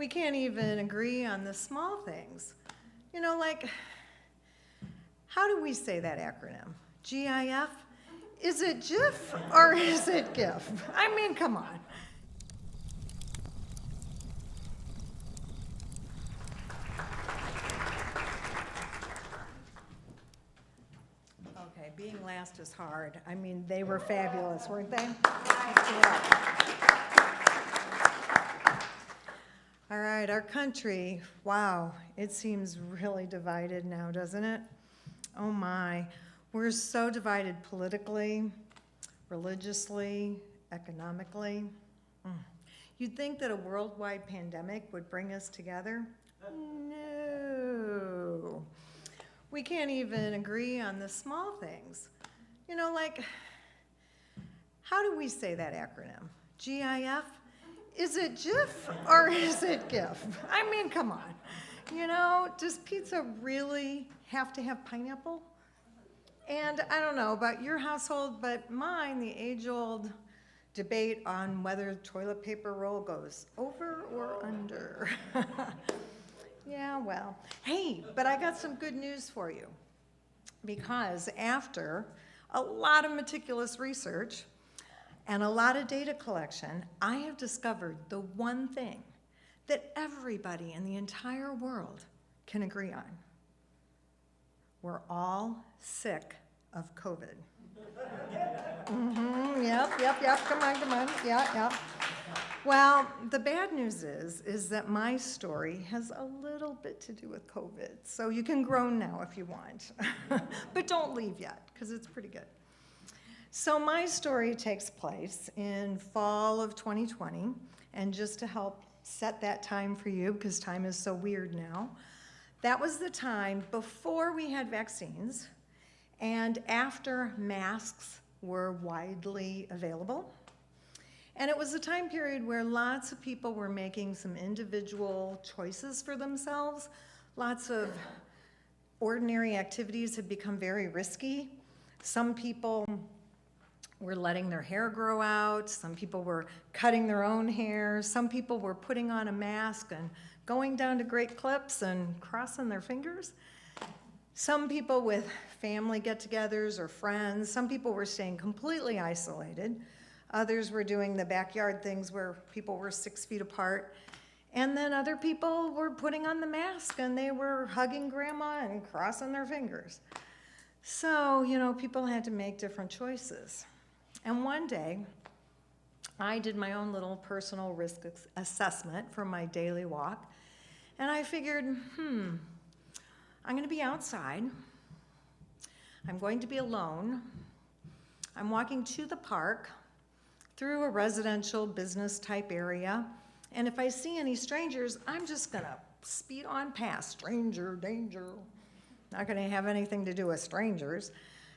We can't even agree on the small things. You know, like, how do we say that acronym? GIF? Is it GIF or is it GIF? I mean, come on. Okay, being last is hard. I mean, they were fabulous, weren't they? Yeah. All right, our country, wow, it seems really divided now, doesn't it? Oh my, we're so divided politically, religiously, economically. You'd think that a worldwide pandemic would bring us together? No. We can't even agree on the small things. You know, like, how do we say that acronym? GIF? Is it GIF or is it GIF? I mean, come on. You know, does pizza really have to have pineapple? And I don't know about your household, but mine, the age-old debate on whether toilet paper roll goes over or under. Yeah, well, hey, but I got some good news for you. Because after a lot of meticulous research and a lot of data collection, I have discovered the one thing that everybody in the entire world can agree on. We're all sick of COVID. Yep, come on, yeah. Well, the bad news is that my story has a little bit to do with COVID, so you can groan now if you want, but don't leave yet, because it's pretty good. So my story takes place in fall of 2020, and just to help set that time for you, because time is so weird now, that was the time before we had vaccines and after masks were widely available. And it was a time period where lots of people were making some individual choices for themselves. Lots of ordinary activities had become very risky. Some people were letting their hair grow out. Some people were cutting their own hair. Some people were putting on a mask and going down to Great Clips and crossing their fingers. Some people with family get-togethers or friends. Some people were staying completely isolated. Others were doing the backyard things where people were 6 feet apart. And then other people were putting on the mask and they were hugging grandma and crossing their fingers. So, you know, people had to make different choices. And one day, I did my own little personal risk assessment for my daily walk. And I figured, I'm going to be outside. I'm going to be alone. I'm walking to the park through a residential business type area. And if I see any strangers, I'm just going to speed on past. Stranger, danger. Not going to have anything to do with strangers,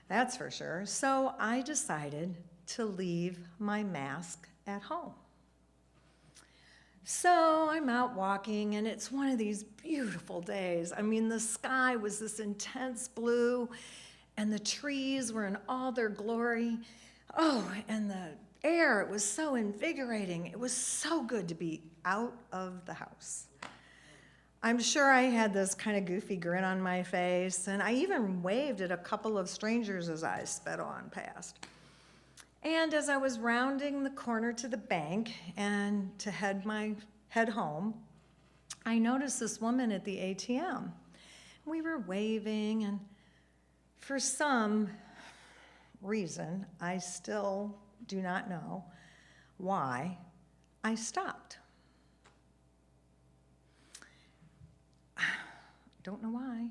that's for sure. So I decided to leave my mask at home. So I'm out walking, and it's one of these beautiful days. I mean, the sky was this intense blue, and the trees were in all their glory. Oh, and the air, it was so invigorating. It was so good to be out of the house. I'm sure I had this kind of goofy grin on my face, and I even waved at a couple of strangers as I sped on past. And as I was rounding the corner to the bank and to head home, I noticed this woman at the ATM. We were waving, and for some reason, I still do not know why, I stopped. Don't know why.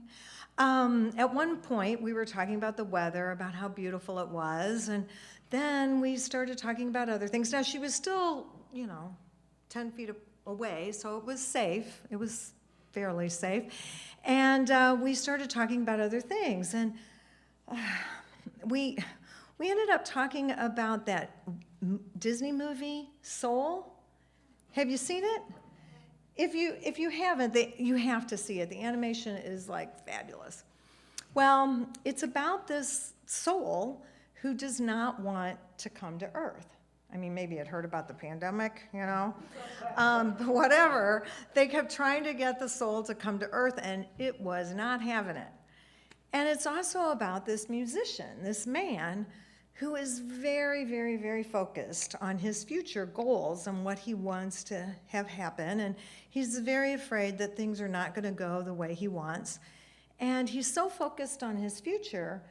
At one point, we were talking about the weather, about how beautiful it was, and then we started talking about other things. Now, she was still, 10 feet away, so it was safe. It was fairly safe. And we started talking about other things, and we ended up talking about that Disney movie, Soul. Have you seen it? If you haven't, you have to see it. The animation is like fabulous. Well, it's about this soul who does not want to come to Earth. I mean, maybe had heard about the pandemic, but whatever. They kept trying to get the soul to come to earth, and it was not having it. And it's also about this musician, this man, who is very, very, very focused on his future goals and what he wants to have happen. And he's very afraid that things are not going to go the way he wants. And he's so focused on his future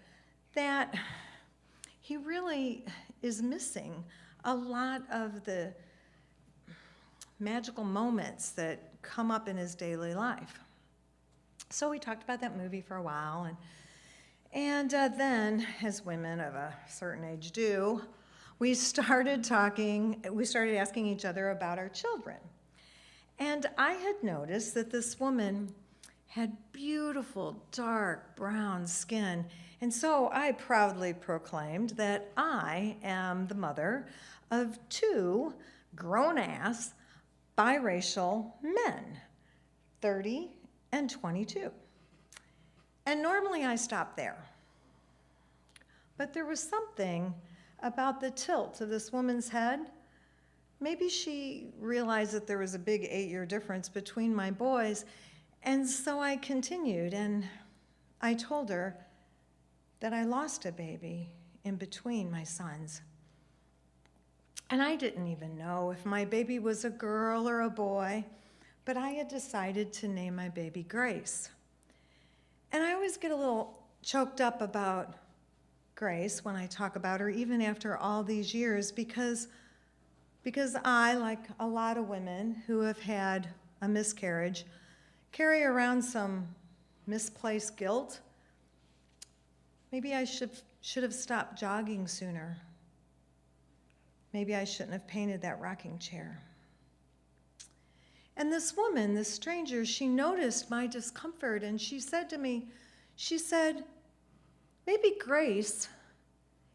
that he really is missing a lot of the magical moments that come up in his daily life. So we talked about that movie for a while, and then, as women of a certain age do, we started asking each other about our children. And I had noticed that this woman had beautiful, dark brown skin. And so I proudly proclaimed that I am the mother of 2 grown-ass biracial men, 30 and 22. And normally I stop there. But there was something about the tilt of this woman's head. Maybe she realized that there was a big 8-year difference between my boys. And so I continued, and I told her that I lost a baby in between my sons. And I didn't even know if my baby was a girl or a boy, but I had decided to name my baby Grace. And I always get a little choked up about Grace when I talk about her, even after all these years, because I, like a lot of women who have had a miscarriage, carry around some misplaced guilt. Maybe I should have stopped jogging sooner. Maybe I shouldn't have painted that rocking chair. And this woman, this stranger, she noticed my discomfort, and she said to me, maybe Grace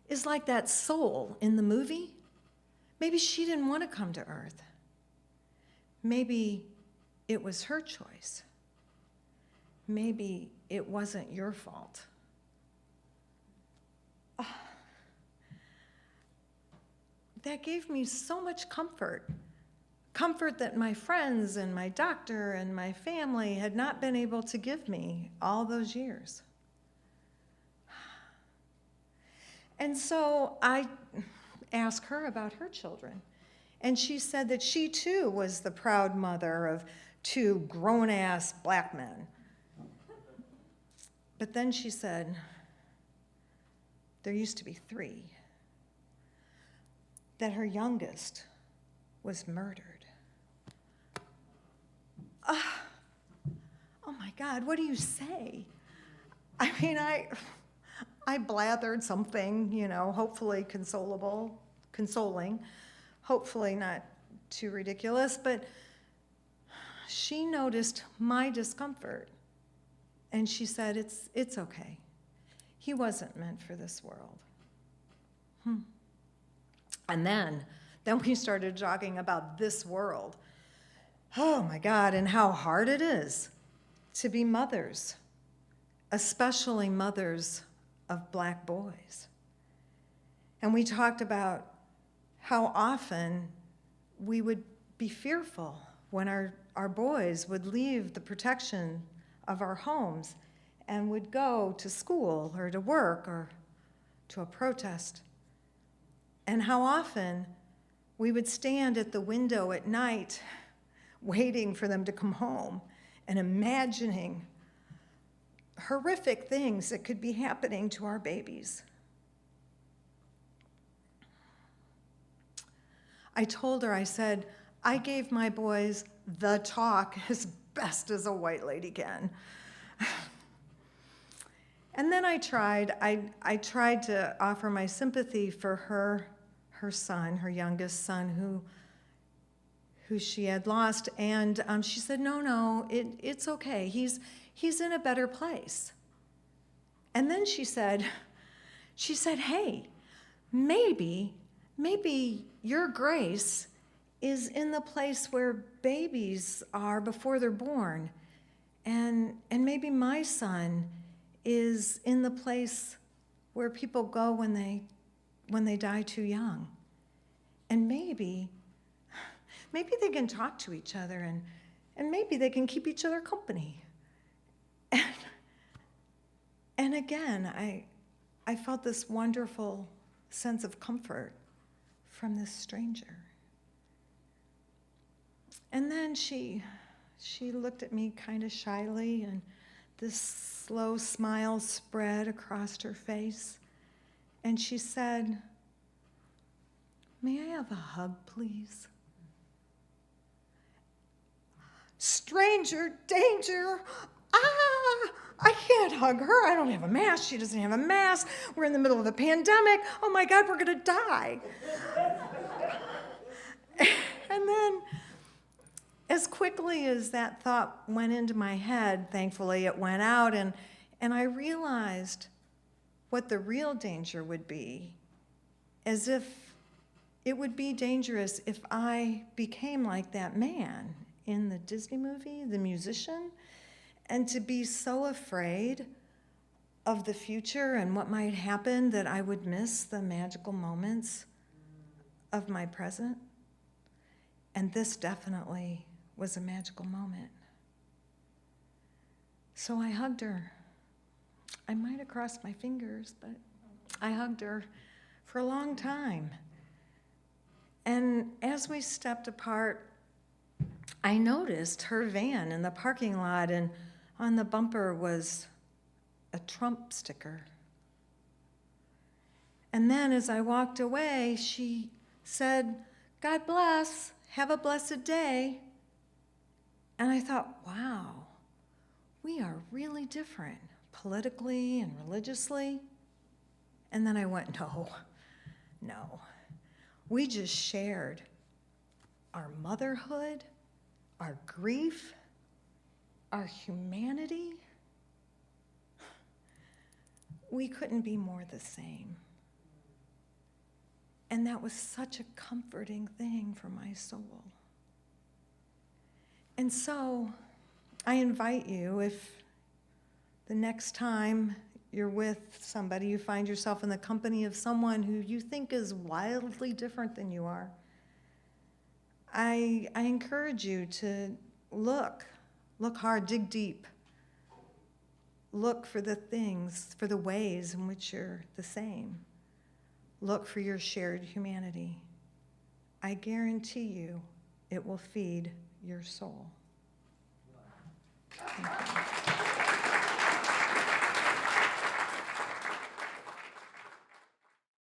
is like that soul in the movie. Maybe she didn't want to come to earth. Maybe it was her choice. Maybe it wasn't your fault. That gave me so much comfort. Comfort that my friends and my doctor and my family had not been able to give me all those years. And so I asked her about her children. And she said that she too was the proud mother of 2 grown-ass black men. But then she said, there used to be 3. That her youngest was murdered. Oh my God, what do you say? I mean, I blathered something, hopefully consoling, hopefully not too ridiculous, but she noticed my discomfort, and she said, it's okay. He wasn't meant for this world. And then we started talking about this world. Oh my God, and how hard it is to be mothers, especially mothers of black boys. And we talked about how often we would be fearful when our boys would leave the protection of our homes and would go to school or to work or to a protest. And how often we would stand at the window at night waiting for them to come home and imagining horrific things that could be happening to our babies. I told her, I said, I gave my boys the talk as best as a white lady can. And then I tried to offer my sympathy for her son, her youngest son, who she had lost. And she said, no, it's okay. He's in a better place. And then she said, hey, maybe your Grace is in the place where babies are before they're born. And maybe my son is in the place where people go when they die too young. And maybe they can talk to each other, and maybe they can keep each other company. And again, I felt this wonderful sense of comfort from this stranger. And then she looked at me kind of shyly, and this slow smile spread across her face. And she said, "May I have a hug, please?" Stranger danger. I can't hug her. I don't have a mask. She doesn't have a mask. We're in the middle of a pandemic. Oh my God, we're going to die. And then, as quickly as that thought went into my head, thankfully it went out, and I realized what the real danger would be, as if it would be dangerous if I became like that man in the Disney movie, the musician, and to be so afraid of the future and what might happen that I would miss the magical moments of my present. And this definitely was a magical moment. So I hugged her. I might have crossed my fingers, but I hugged her for a long time. And as we stepped apart, I noticed her van in the parking lot, and on the bumper was a Trump sticker. And then as I walked away, she said, "God bless, have a blessed day." And I thought, wow, we are really different politically and religiously. And then I went, no. We just shared our motherhood, our grief, our humanity. We couldn't be more the same. And that was such a comforting thing for my soul. And so I invite you, if the next time you're with somebody, you find yourself in the company of someone who you think is wildly different than you are, I encourage you to look hard, dig deep. Look for the things, for the ways in which you're the same. Look for your shared humanity. I guarantee you it will feed your soul. Thank you.